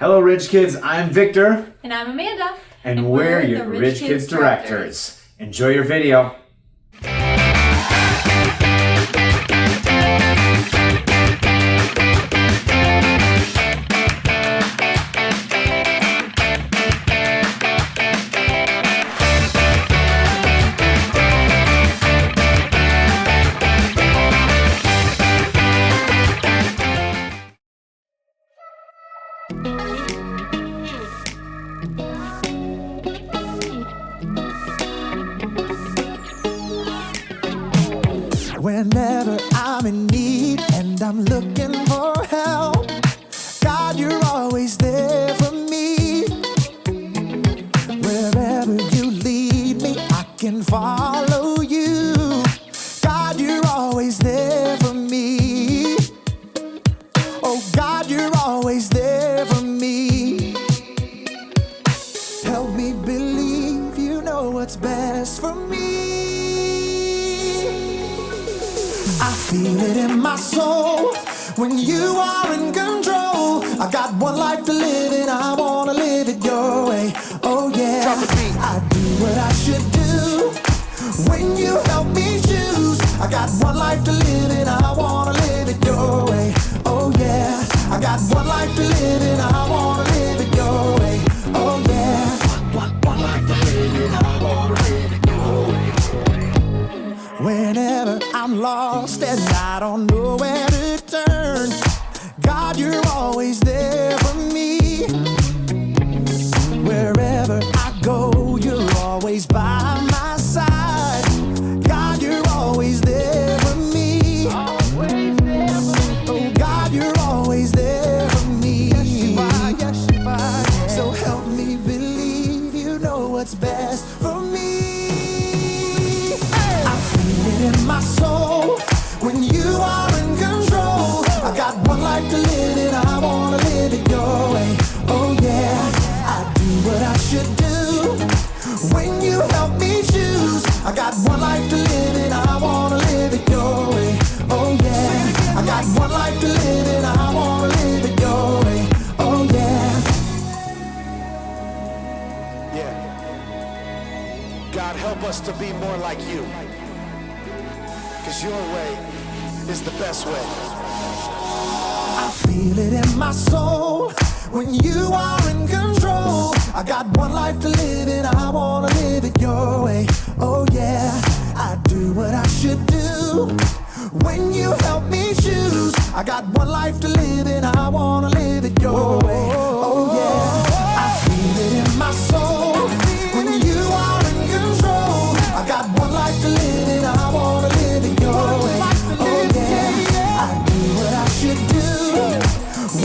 Hello, Ridge Kids. I'm Victor. And I'm Amanda. And we're your Ridge Kids directors. Enjoy your video. Whenever I'm in need and I'm looking for help, God, you're always there for me. Wherever you lead me, I can follow you. God, you're always there for me. Oh, God, you're always there for me. Help me believe you know what's best for me. I feel it in my soul when you are in control. I got one life to live and I wanna live it your way. Oh yeah, I do what I should do when you help me choose. I got one life to live and I wanna live it your way. Oh yeah, I got one life to live and I wanna live it your way. Oh yeah, one life to live and I wanna live it your way. Whenever I'm lost and I don't know where to turn, God, you're always there for me. Wherever I go, you're always by my side. God, you're always there for me. Oh, God, you're always there for me. Yes, you are. So help me believe you know what's best for me. In my soul, when you are in control, I got one life to live and I wanna live it your way. Oh yeah, I do what I should do when you help me choose. I got one life to live and I wanna live it your way. Oh yeah, I got one life to live and I wanna live it your way. Oh yeah. Yeah. God, help us to be more like you. 'Cause your way is the best way. I feel it in my soul when you are in control. I got one life to live and I wanna live it your way. Oh yeah, I do what I should do when you help me choose. I got one life to live and I wanna live it your way. Oh yeah, I feel it in my soul when you are in control. I got one life to live and I wanna live it your way. Oh yeah, I do what I should do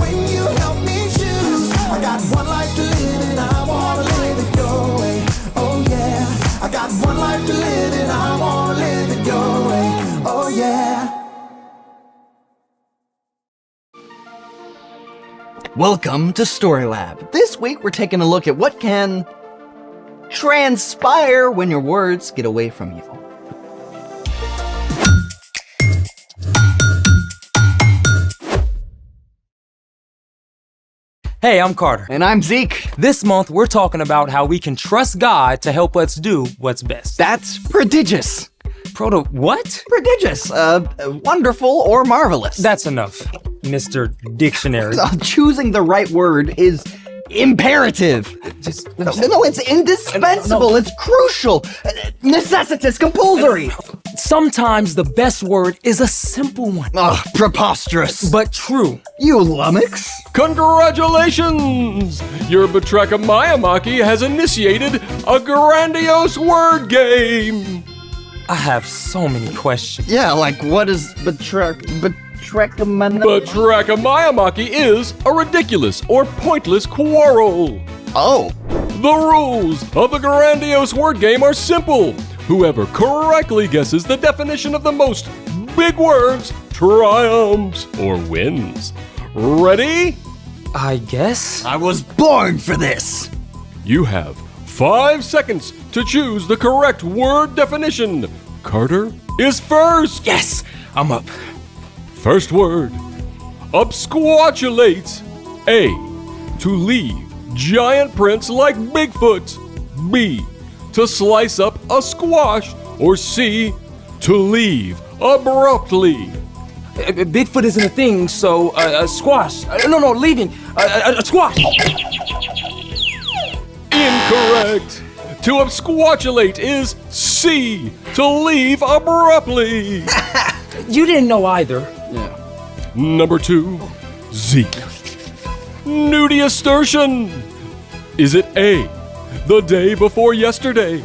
when you help me choose. I got one life to live and I wanna live it your way. Oh yeah, I got one life to live and I wanna live it your way. Oh yeah. Welcome to Story Lab. This week we're taking a look at what can transpire when your words get away from you. Hey, I'm Carter. And I'm Zeke. This month, we're talking about how we can trust God to help us do what's best. That's prodigious. What? Prodigious. Wonderful or marvelous. That's enough, Mr. Dictionary. Choosing the right word is imperative. No, it's indispensable. No. It's crucial. Necessitous, compulsory. Sometimes the best word is a simple one. Ugh, preposterous. But true. You lummox. Congratulations! Your Batraka Miyamaki has initiated a grandiose word game! I have so many questions. Yeah, like what is Batraka Miyamaki is a ridiculous or pointless quarrel. Oh. The rules of the grandiose word game are simple. Whoever correctly guesses the definition of the most big words triumphs or wins. Ready? I guess. I was born for this. You have 5 seconds to choose the correct word definition. Carter is first. Yes, I'm up. First word. Absquatulates. A. To leave giant prints like Bigfoot. B. To slice up a squash. Or C. To leave abruptly. Bigfoot isn't a thing, so squash. No, leaving. A squash. Incorrect. To absquatulate is C. To leave abruptly. You didn't know either. Number 2. Zeke. Nudistortion. Is it A. The day before yesterday?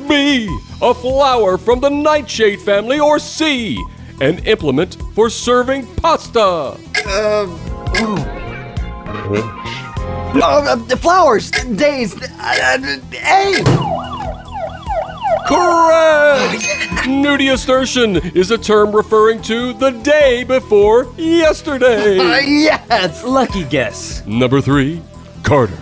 B. A flower from the nightshade family? Or C. An implement for serving pasta? The flowers, days, A. Correct! Nudistortion is a term referring to the day before yesterday. Yes. Lucky guess. Number 3. Carter.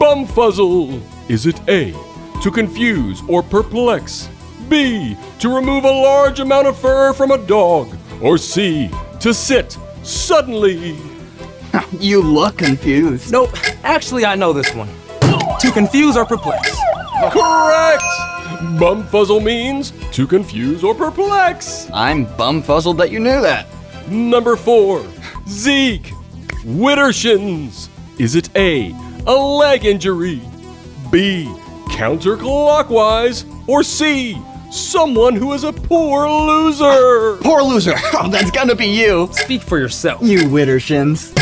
Bumfuzzle. Is it A. To confuse or perplex? B. To remove a large amount of fur from a dog? Or C. To sit suddenly? You look confused. Nope, actually I know this one. To confuse or perplex. Correct! Bumfuzzle means to confuse or perplex. I'm bumfuzzled that you knew that. Number 4. Zeke. Widdershins. Is it A. A leg injury? B. Counterclockwise? Or C. Someone who is a poor loser? Poor loser. Oh, that's gonna be you. Speak for yourself. You Widdershins.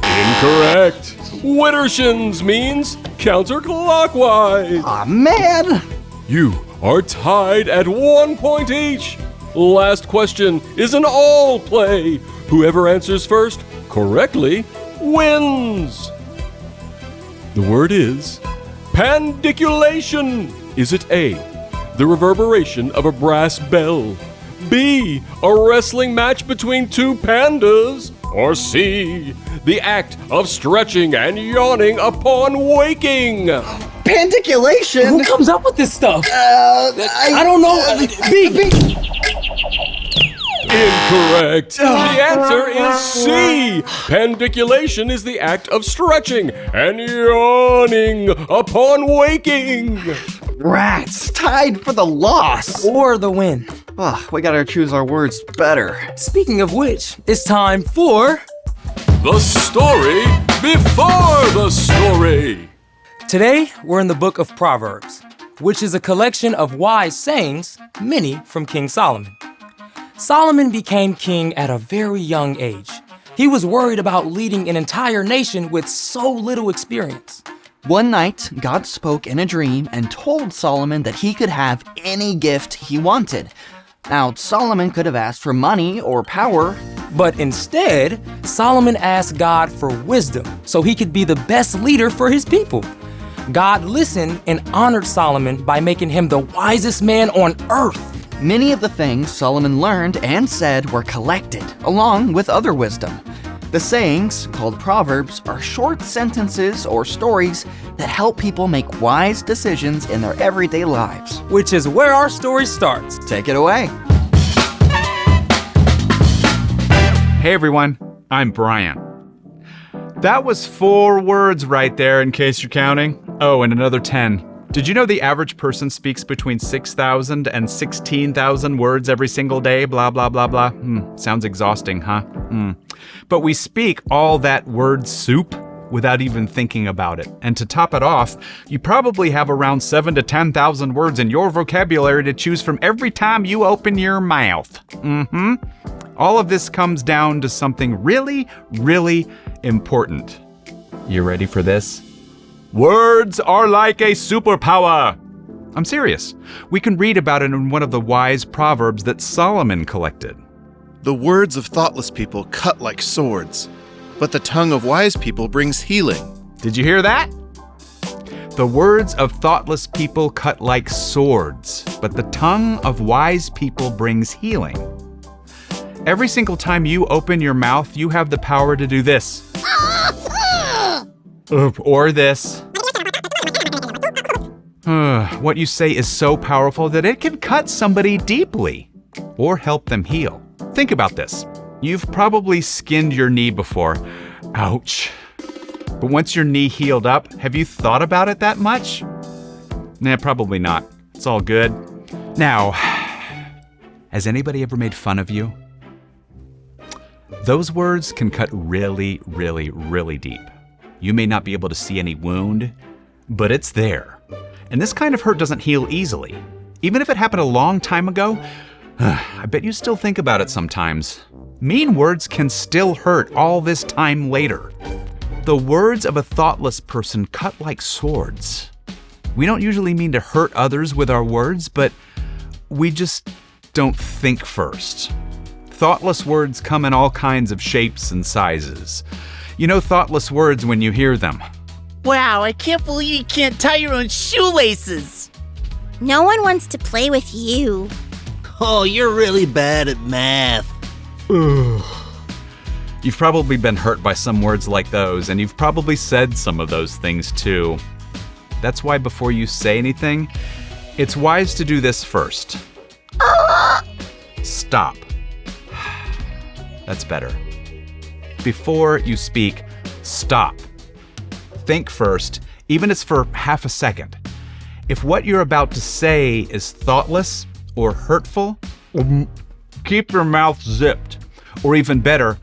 Incorrect. Widdershins means counterclockwise. Aw, man. You are tied at 1 point each. Last question is an all play. Whoever answers first correctly wins. The word is pandiculation. Is it A. The reverberation of a brass bell? B. A wrestling match between two pandas? Or C. The act of stretching and yawning upon waking? Pandiculation? Who comes up with this stuff? I don't know. B. Incorrect. The answer is C. Pandiculation is the act of stretching and yawning upon waking. Rats, tied for the loss. Or the win. Ugh, we gotta choose our words better. Speaking of which, it's time for The story before the story. Today, we're in the book of Proverbs, which is a collection of wise sayings, many from King Solomon. Solomon became king at a very young age. He was worried about leading an entire nation with so little experience. One night, God spoke in a dream and told Solomon that he could have any gift he wanted. Now, Solomon could have asked for money or power, But instead, Solomon asked God for wisdom so he could be the best leader for his people. God listened and honored Solomon by making him the wisest man on earth. Many of the things Solomon learned and said were collected, along with other wisdom. The sayings, called Proverbs, are short sentences or stories that help people make wise decisions in their everyday lives. Which is where our story starts. Take it away. Hey everyone, I'm Brian. That was 4 words right there in case you're counting. Oh, and another 10. Did you know the average person speaks between 6,000 and 16,000 words every single day? Blah, blah, blah, blah. Sounds exhausting, huh? But we speak all that word soup without even thinking about it. And to top it off, you probably have around 7,000 to 10,000 words in your vocabulary to choose from every time you open your mouth. All of this comes down to something really, really important. You ready for this? Words are like a superpower. I'm serious. We can read about it in one of the wise proverbs that Solomon collected. The words of thoughtless people cut like swords, but the tongue of wise people brings healing. Did you hear that? The words of thoughtless people cut like swords, but the tongue of wise people brings healing. Every single time you open your mouth, you have the power to do this. Or this. What you say is so powerful that it can cut somebody deeply or help them heal. Think about this. You've probably skinned your knee before. Ouch. But once your knee healed up, have you thought about it that much? Nah, probably not. It's all good. Now, has anybody ever made fun of you? Those words can cut really, really, really deep. You may not be able to see any wound, but it's there. And this kind of hurt doesn't heal easily. Even if it happened a long time ago, I bet you still think about it sometimes. Mean words can still hurt all this time later. The words of a thoughtless person cut like swords. We don't usually mean to hurt others with our words, but we just don't think first. Thoughtless words come in all kinds of shapes and sizes. You know thoughtless words when you hear them. Wow, I can't believe you can't tie your own shoelaces. No one wants to play with you. Oh, you're really bad at math. You've probably been hurt by some words like those, and you've probably said some of those things too. That's why before you say anything, it's wise to do this first. Stop. That's better. Before you speak, stop. Think first, even if it's for half a second. If what you're about to say is thoughtless or hurtful, keep your mouth zipped. Or even better,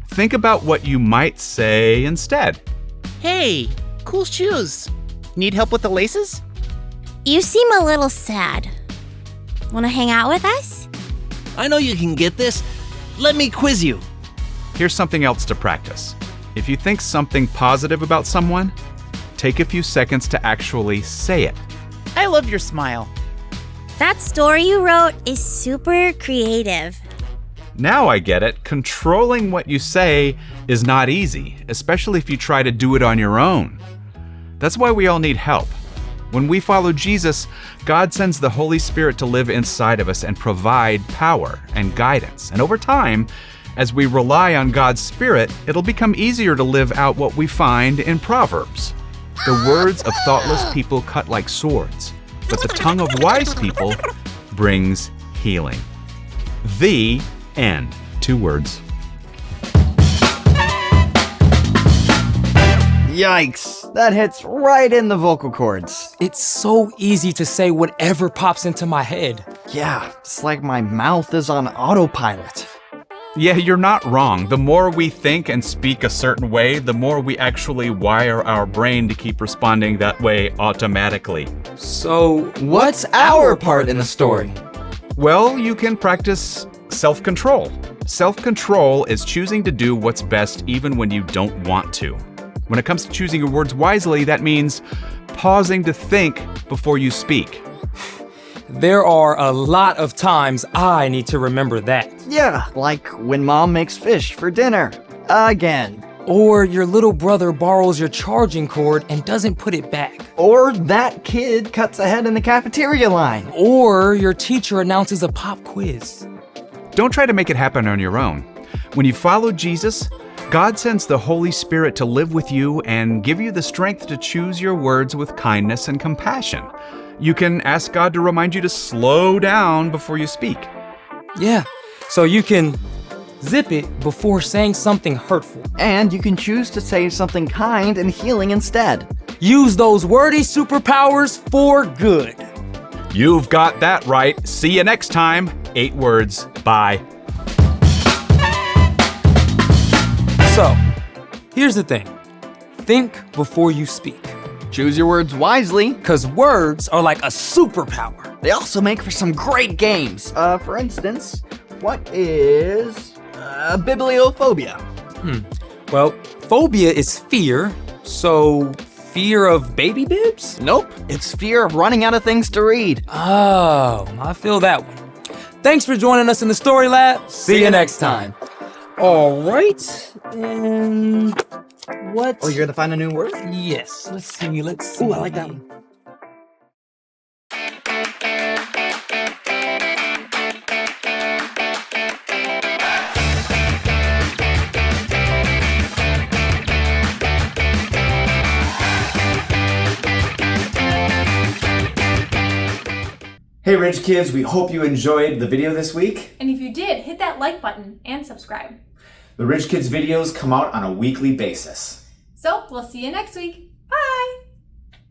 think about what you might say instead. Hey, cool shoes. Need help with the laces? You seem a little sad. Want to hang out with us? I know you can get this. Let me quiz you. Here's something else to practice. If you think something positive about someone, take a few seconds to actually say it. I love your smile. That story you wrote is super creative. Now I get it. Controlling what you say is not easy, especially if you try to do it on your own. That's why we all need help. When we follow Jesus, God sends the Holy Spirit to live inside of us and provide power and guidance. And over time, as we rely on God's Spirit, it'll become easier to live out what we find in Proverbs. The words of thoughtless people cut like swords, but the tongue of wise people brings healing. The end. 2 words. Yikes, that hits right in the vocal cords. It's so easy to say whatever pops into my head. Yeah, it's like my mouth is on autopilot. Yeah, you're not wrong. The more we think and speak a certain way, the more we actually wire our brain to keep responding that way automatically. So, What's our part in the story? Well, you can practice self-control. Self-control is choosing to do what's best even when you don't want to. When it comes to choosing your words wisely, that means pausing to think before you speak. There are a lot of times I need to remember that. Yeah, like when mom makes fish for dinner. Again. Or your little brother borrows your charging cord and doesn't put it back. Or that kid cuts ahead in the cafeteria line. Or your teacher announces a pop quiz. Don't try to make it happen on your own. When you follow Jesus, God sends the Holy Spirit to live with you and give you the strength to choose your words with kindness and compassion. You can ask God to remind you to slow down before you speak. Yeah, so you can zip it before saying something hurtful. And you can choose to say something kind and healing instead. Use those wordy superpowers for good. You've got that right. See you next time. 8 words. Bye. So, here's the thing. Think before you speak. Choose your words wisely. Because words are like a superpower. They also make for some great games. For instance, what is bibliophobia? Well, phobia is fear, so fear of baby bibs? Nope, it's fear of running out of things to read. Oh, I feel that one. Thanks for joining us in the Story Lab. See you next time. All right, and what? Oh, you're gonna find a new word? Yes, let's see. Ooh, I like that one. Hey Rich Kids, we hope you enjoyed the video this week. And if you did, hit that like button and subscribe. The Rich Kids videos come out on a weekly basis. So we'll see you next week. Bye!